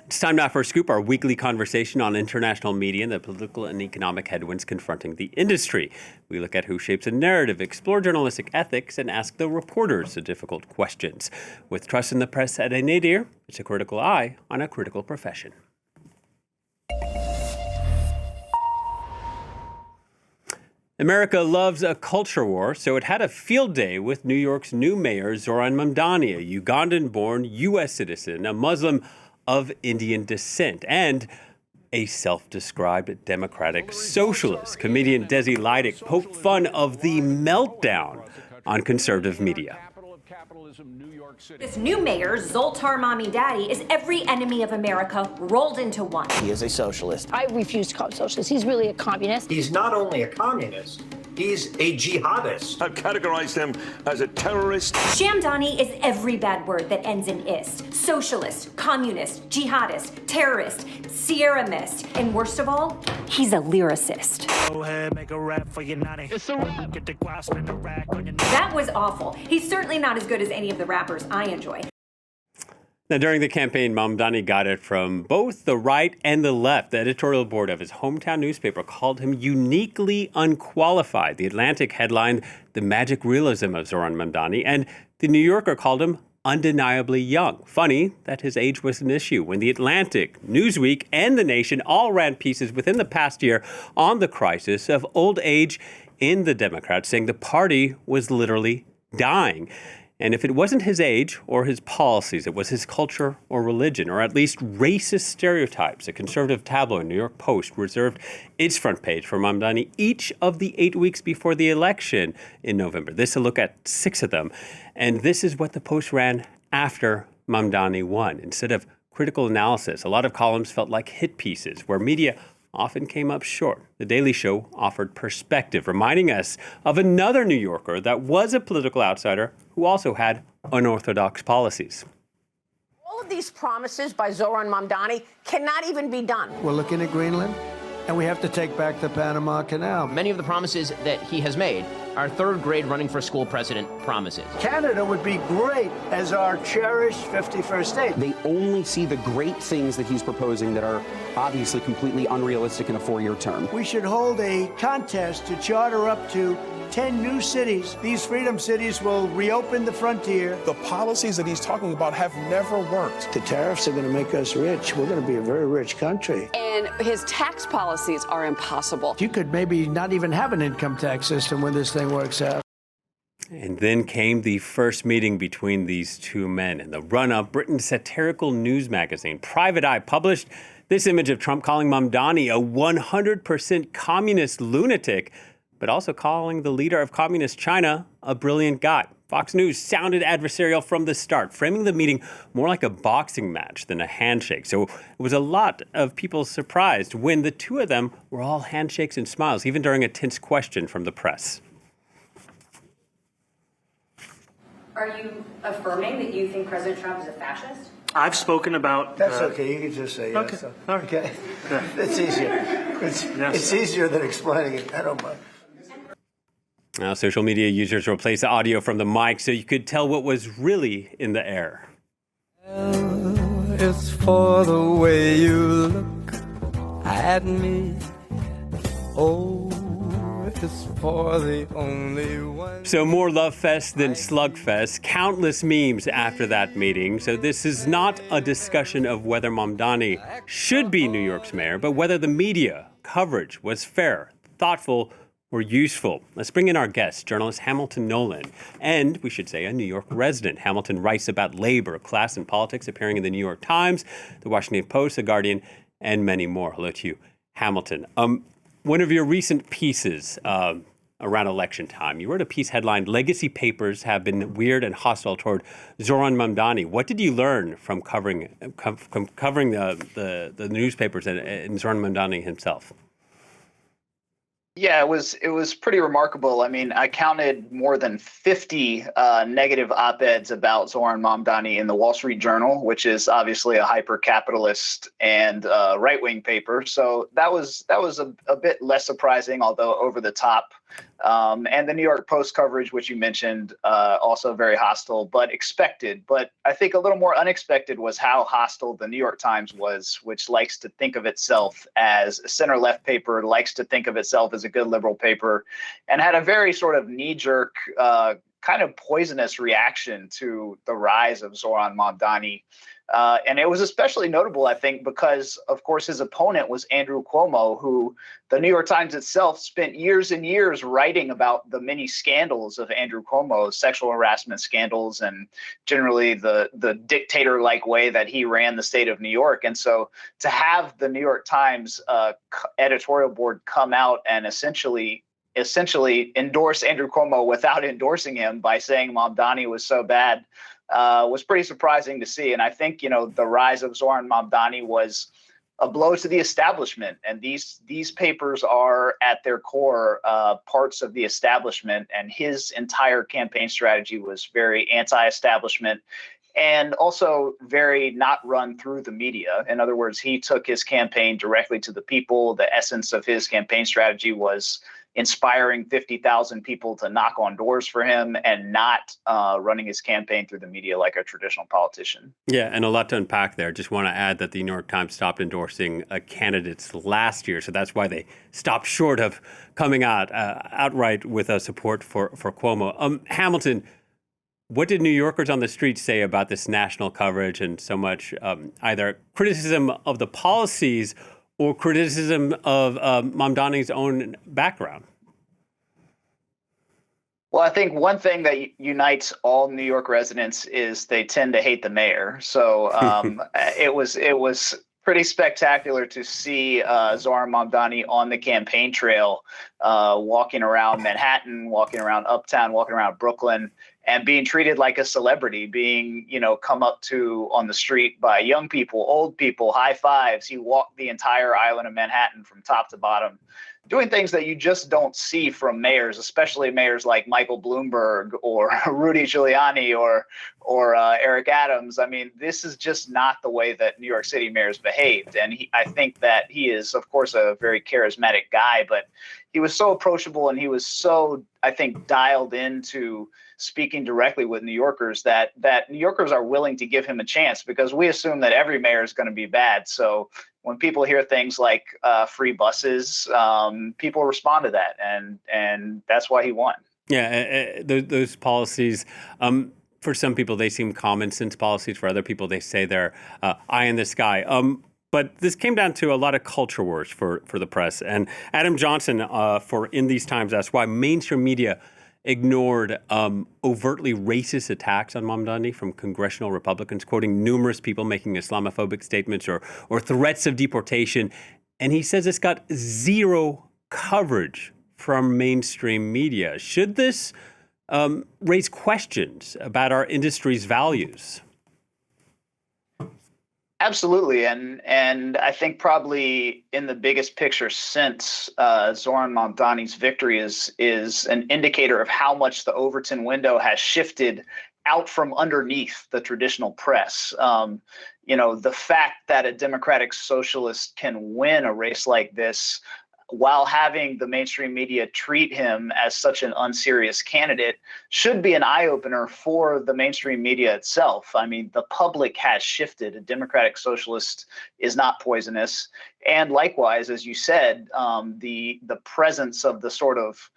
It's time now for Scoop, our weekly conversation on international media and the political and economic headwinds confronting the industry. We look at who shapes a narrative, explore journalistic ethics, and ask the reporters the difficult questions. With trust in the press at a nadir, it's a critical eye on a critical profession. America loves a culture war, so it had a field day with New York's new mayor, Zohran Mamdani, a Ugandan-born U.S. citizen, a Muslim of Indian descent, and a self-described democratic socialist. Comedian Desi Lydic poked fun of the meltdown on conservative media. This new mayor, Zohran Mamdani, is every enemy of America rolled into one. He is a socialist. I refuse to call him socialist. He's really a communist. He's not only a communist, he's a jihadist. I've categorized him as a terrorist. Shamdani is every bad word that ends in ist. Socialist, communist, jihadist, terrorist, Sierra Mist, and worst of all, he's a lyricist. Go ahead, make a rap for your nanny. It's a rap. Get the grasp and the rack on your That was awful. He's certainly not as good as any of the rappers I enjoy. Now, during the campaign, Mamdani got it from both the right and the left. The editorial board of his hometown newspaper called him uniquely unqualified. The Atlantic headlined the magic realism of Zohran Mamdani, and the New Yorker called him undeniably young. Funny that his age was an issue when the Atlantic, Newsweek, and The Nation all ran pieces within the past year on the crisis of old age in the Democrats, saying the party was literally dying. And if it wasn't his age or his policies, it was his culture or religion, or at least racist stereotypes. A conservative tabloid, New York Post, reserved its front page for Mamdani each of the 8 weeks before the election in November. This is a look at 6 of them. And this is what the Post ran after Mamdani won. Instead of critical analysis, a lot of columns felt like hit pieces where media often came up short. The Daily Show offered perspective, reminding us of another New Yorker that was a political outsider who also had unorthodox policies. All of these promises by Zohran Mamdani cannot even be done. We're looking at Greenland, and we have to take back the Panama Canal. Many of the promises that he has made are third-grade running for school president promises. Canada would be great as our cherished 51st state. They only see the great things that he's proposing that are obviously completely unrealistic in a 4-year term. We should hold a contest to charter up to 10 new cities. These freedom cities will reopen the frontier. The policies that he's talking about have never worked. The tariffs are going to make us rich. We're going to be a very rich country. And his tax policies are impossible. You could maybe not even have an income tax system when this thing works out. And then came the first meeting between these two men. In the run-up, Britain's satirical news magazine, Private Eye, published this image of Trump calling Mamdani a 100% communist lunatic, but also calling the leader of communist China a brilliant guy. Fox News sounded adversarial from the start, framing the meeting more like a boxing match than a handshake. So it was a lot of people surprised when the two of them were all handshakes and smiles, even during a tense question from the press. Are you affirming that you think President Trump is a fascist? I've spoken about... That's okay. You can just say yes. Okay. All right. Okay. It's easier. It's easier than explaining it. I don't mind. Now, social media users replaced the audio from the mic so you could tell what was really in the air. It's for the way you look at me. Oh, it's for the only one. So more lovefest than slugfest. Countless memes after that meeting. So this is not a discussion of whether Mamdani should be New York's mayor, but whether the media coverage was fair, thoughtful, or useful. Let's bring in our guest, journalist Hamilton Nolan, and we should say a New York resident. Hamilton writes about labor, class, and politics, appearing in the New York Times, the Washington Post, the Guardian, and many more. Hello to you, Hamilton. One of your recent pieces around election time, you wrote a piece headlined, "Legacy Papers Have Been Weird and Hostile Toward Zohran Mamdani." What did you learn from covering the newspapers and Zohran Mamdani himself? Yeah, it was pretty remarkable. I mean, I counted more than 50 negative op-eds about Zohran Mamdani in the Wall Street Journal, which is obviously a hyper-capitalist and right-wing paper. So that was a bit less surprising, although over the top. And the New York Post coverage, which you mentioned, also very hostile, but expected. But I think a little more unexpected was how hostile the New York Times was, which likes to think of itself as a center-left paper, likes to think of itself as a good liberal paper, and had a very sort of knee-jerk, kind of poisonous reaction to the rise of Zohran Mamdani. And it was especially notable, I think, because, of course, his opponent was Andrew Cuomo, who the New York Times itself spent years and years writing about the many scandals of Andrew Cuomo, sexual harassment scandals, and generally the dictator-like way that he ran the state of New York. And so to have the New York Times editorial board come out and essentially endorse Andrew Cuomo without endorsing him by saying Mamdani was so bad was pretty surprising to see. And I think, the rise of Zohran Mamdani was a blow to the establishment. And these papers are at their core parts of the establishment. And his entire campaign strategy was very anti-establishment and also very not run through the media. In other words, he took his campaign directly to the people. The essence of his campaign strategy was inspiring 50,000 people to knock on doors for him and not running his campaign through the media like a traditional politician. Yeah, and a lot to unpack there. Just want to add that the New York Times stopped endorsing candidates last year, so that's why they stopped short of coming out outright with a support for Cuomo. Hamilton, what did New Yorkers on the street say about this national coverage and so much either criticism of the policies or criticism of Mamdani's own background? Well, I think one thing that unites all New York residents is they tend to hate the mayor. So it was pretty spectacular to see Zohran Mamdani on the campaign trail, walking around Manhattan, walking around Uptown, walking around Brooklyn, and being treated like a celebrity, being, come up to on the street by young people, old people, high fives. He walked the entire island of Manhattan from top to bottom, doing things that you just don't see from mayors, especially mayors like Michael Bloomberg or Rudy Giuliani or Eric Adams. I mean, this is just not the way that New York City mayors behaved. And I think that he is, of course, a very charismatic guy, but he was so approachable and he was so, I think, dialed into speaking directly with New Yorkers that New Yorkers are willing to give him a chance, because we assume that every mayor is going to be bad. So when people hear things like free buses, people respond to that, and that's why he won. Yeah, those policies, for some people, they seem common sense policies. For other people, they say they're eye in the sky. But this came down to a lot of culture wars for the press. And Adam Johnson for In These Times asked why mainstream media ignored overtly racist attacks on Mamdani from congressional Republicans, quoting numerous people making Islamophobic statements or threats of deportation. And he says it's got zero coverage from mainstream media. Should this raise questions about our industry's values? Absolutely. And I think probably in the biggest picture since Zohran Mamdani's victory is an indicator of how much the Overton window has shifted out from underneath the traditional press. The fact that a Democratic socialist can win a race like this while having the mainstream media treat him as such an unserious candidate should be an eye-opener for the mainstream media itself. I mean, the public has shifted. A Democratic socialist is not poisonous. And likewise, as you said, the presence of the sort of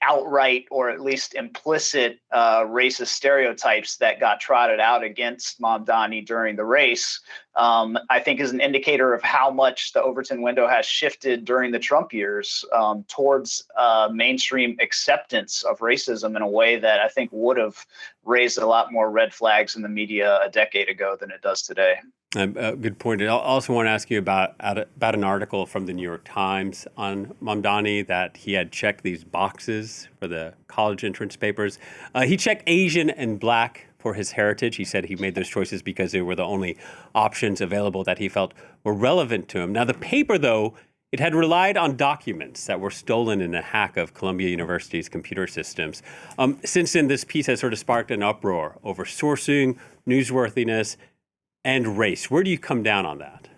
outright or at least implicit racist stereotypes that got trotted out against Mamdani during the race, I think is an indicator of how much the Overton window has shifted during the Trump years towards mainstream acceptance of racism in a way that I think would have raised a lot more red flags in the media a decade ago than it does today. Good point. I also want to ask you about an article from the New York Times on Mamdani that he had checked these boxes for the college entrance papers. He checked Asian and Black for his heritage. He said he made those choices because they were the only options available that he felt were relevant to him. Now, the paper, though, it had relied on documents that were stolen in a hack of Columbia University's computer systems. Since then, this piece has sort of sparked an uproar over sourcing, newsworthiness, and race. Where do you come down on that?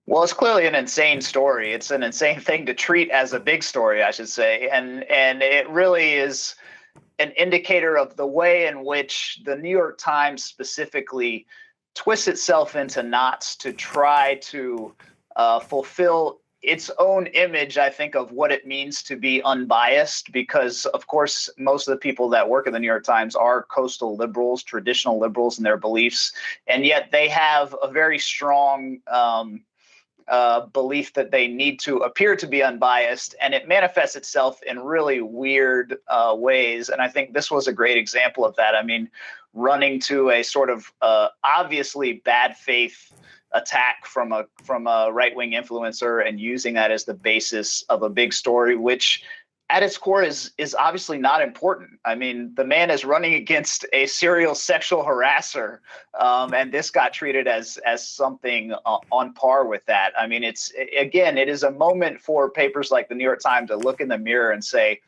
Well, it's clearly an insane story. It's an insane thing to treat as a big story, I should say. And it really is an indicator of the way in which the New York Times specifically twists itself into knots to try to fulfill its own image, I think, of what it means to be unbiased, because, of course, most of the people that work at the New York Times are coastal liberals, traditional liberals in their beliefs, and yet they have a very strong belief that they need to appear to be unbiased, and it manifests itself in really weird ways. And I think this was a great example of that. I mean, running to a sort of obviously bad faith attack from a right-wing influencer and using that as the basis of a big story, which at its core is obviously not important. I mean, the man is running against a serial sexual harasser, and this got treated as something on par with that. I mean, it is a moment for papers like the New York Times to look in the mirror and say,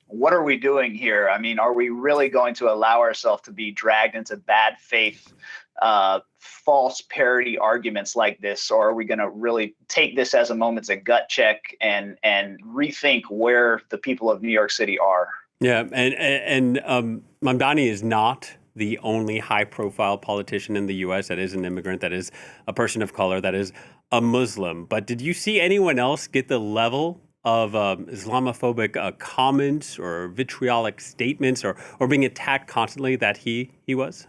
what are we doing here? I mean, are we really going to allow ourselves to be dragged into bad faith, false parody arguments like this, or are we going to really take this as a moment to gut check and rethink where the people of New York City are? Yeah, and Mamdani is not the only high-profile politician in the U.S. that is an immigrant, that is a person of color, that is a Muslim. But did you see anyone else get the level of Islamophobic comments or vitriolic statements or being attacked constantly that he was?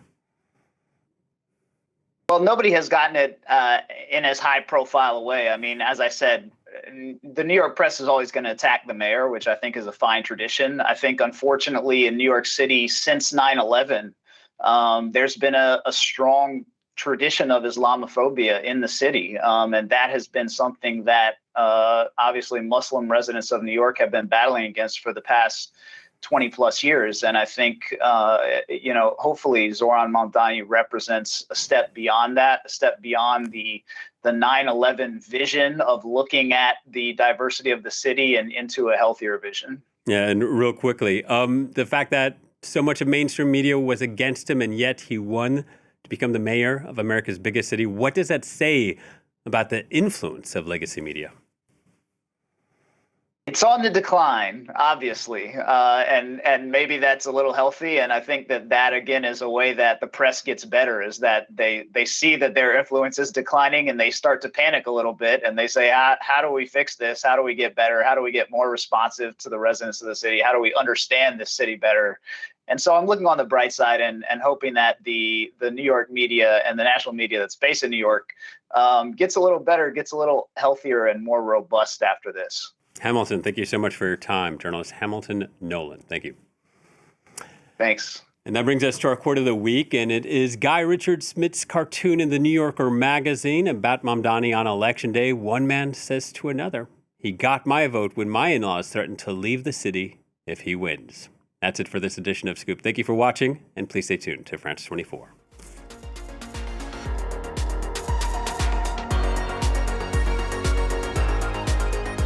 Well, nobody has gotten it in as high profile a way. I mean, as I said, the New York press is always going to attack the mayor, which I think is a fine tradition. I think, unfortunately, in New York City since 9/11, there's been a strong tradition of Islamophobia in the city. And that has been something that obviously Muslim residents of New York have been battling against for the past 20 plus years. And I think, hopefully Zohran Mamdani represents a step beyond that, a step beyond the 9/11 vision of looking at the diversity of the city and into a healthier vision. Yeah, and real quickly, the fact that so much of mainstream media was against him and yet he won to become the mayor of America's biggest city, what does that say about the influence of legacy media? It's on the decline, obviously, and maybe that's a little healthy. And I think that again is a way that the press gets better, is that they see that their influence is declining and they start to panic a little bit and they say, how do we fix this? How do we get better? How do we get more responsive to the residents of the city? How do we understand this city better? And so I'm looking on the bright side and hoping that the New York media and the national media that's based in New York gets a little better, gets a little healthier and more robust after this. Hamilton, thank you so much for your time. Journalist Hamilton Nolan. Thank you. Thanks. And that brings us to our quote of the week, and it is Guy Richard Smith's cartoon in the New Yorker magazine about Mamdani on Election Day. One man says to another, "He got my vote when my in-laws threatened to leave the city if he wins." That's it for this edition of Scoop. Thank you for watching, and please stay tuned to France 24.